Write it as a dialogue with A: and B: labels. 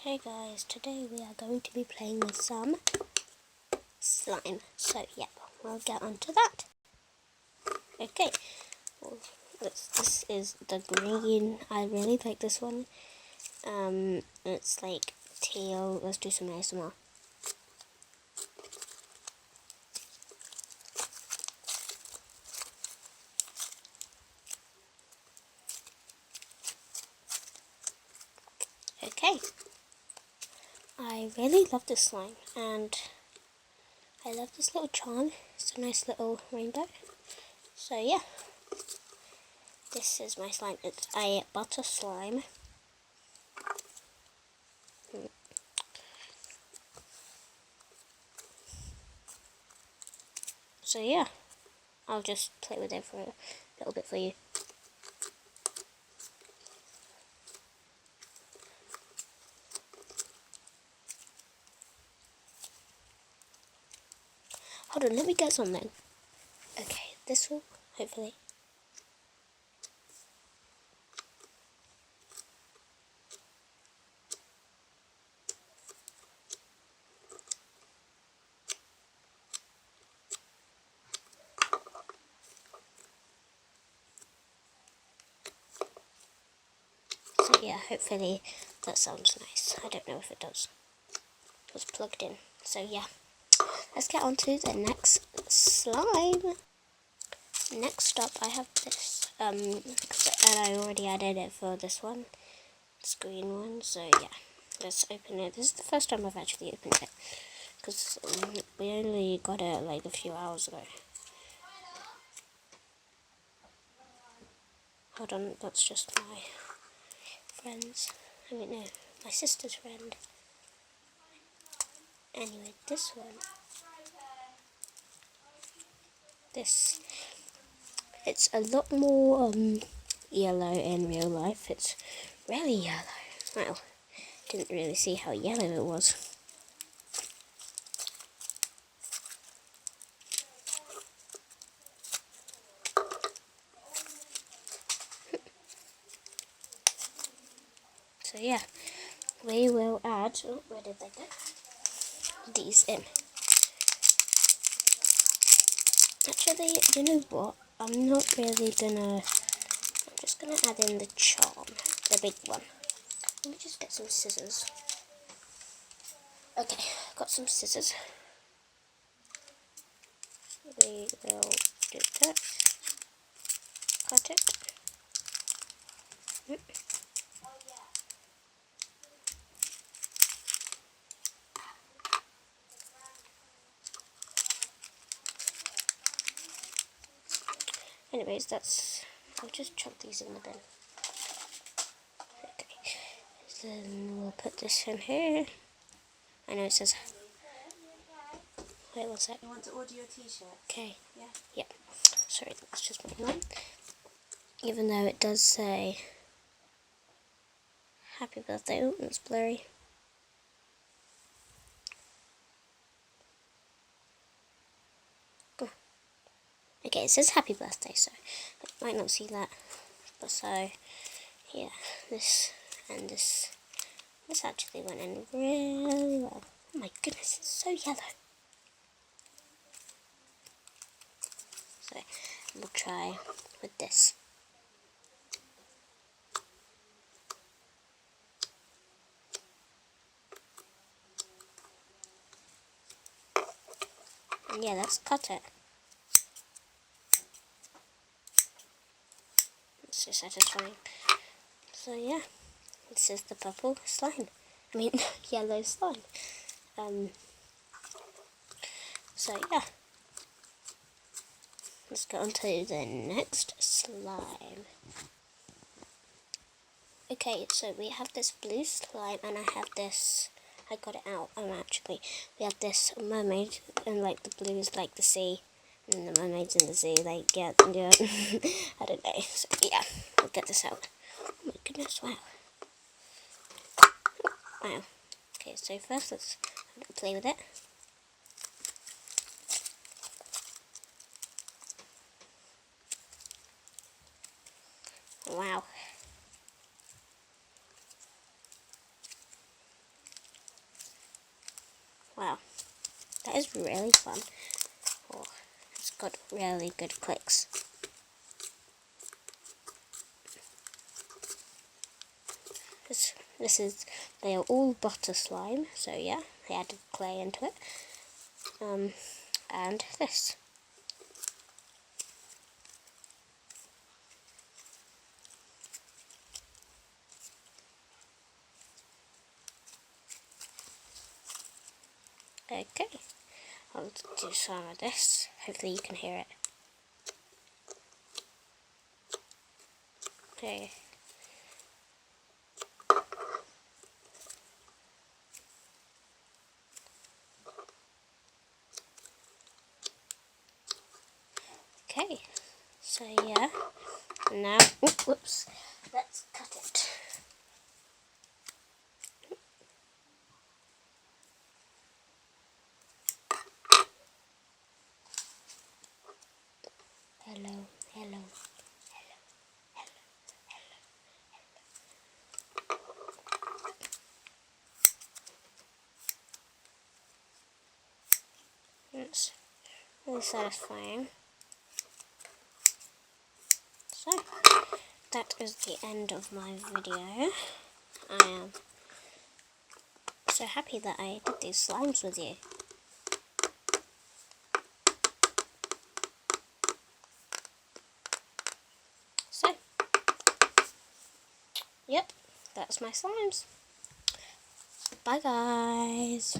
A: Hey guys, today we are going to be playing with some slime. So yeah, we'll get on to that. Okay, well, this is the green. I really like this one. It's like teal. Let's do some ASMR. Okay, I really love this slime, and I love this little charm. It's a nice little rainbow. So yeah, this is my slime. It's a butter slime. So yeah, I'll just play with it for a little bit for you. Hold on, let me get some then. Okay, this will hopefully. So yeah, hopefully that sounds nice. I don't know if it does. It was plugged in. So yeah, let's get on to the next slime. Next up, I have this. And I already added it for this one, this green one. So yeah, let's open it. This is the first time I've actually opened it because we only got it like a few hours ago. Hold on, that's just my friend's. I mean, no, my sister's friend. Anyway, this one. It's a lot more yellow in real life. It's really yellow. Well, didn't really see how yellow it was. So yeah, we will add, oh, where did they go? These in. Actually, you know what? I'm not really gonna, I'm just gonna add in the charm, the big one. Let me just get some scissors. Okay, got some scissors. We will do that. Cut it. Anyways, I'll just chuck these in the bin. Okay, then we'll put this in here. I know it says, wait one sec.
B: You want to order your t-shirt?
A: Okay.
B: Yeah.
A: Yep. Sorry, that's just my one. Even though it does say happy birthday. Oh, it's blurry. Okay, it says happy birthday, so I might not see that. But so, yeah, this and this actually went in really well. Oh my goodness, it's so yellow. So, we'll try with this. And yeah, let's cut it. It's so satisfying. So yeah, this is the purple slime. I mean, yellow slime. So yeah, let's go on to the next slime. Okay, so we have this blue slime, and I have this. I got it out. Actually, we have this mermaid, and like the blue is like the sea, and the mermaid's in the sea. Like yeah. I don't know. So yeah, we'll get this out. Oh my goodness! Wow. Wow. Okay, so first let's play with it. Wow. Wow, that is really fun. Oh, it's got really good clicks. They are all butter slime, so yeah, I added clay into it. And this. Okay, I'll do some of this. Hopefully you can hear it. Okay. Okay, so yeah, now, whoops, let's cut it. Hello, hello, hello, hello, hello. It's really satisfying. So, that is the end of my video. I am so happy that I did these slimes with you. So, yep, that's my slimes. Bye guys.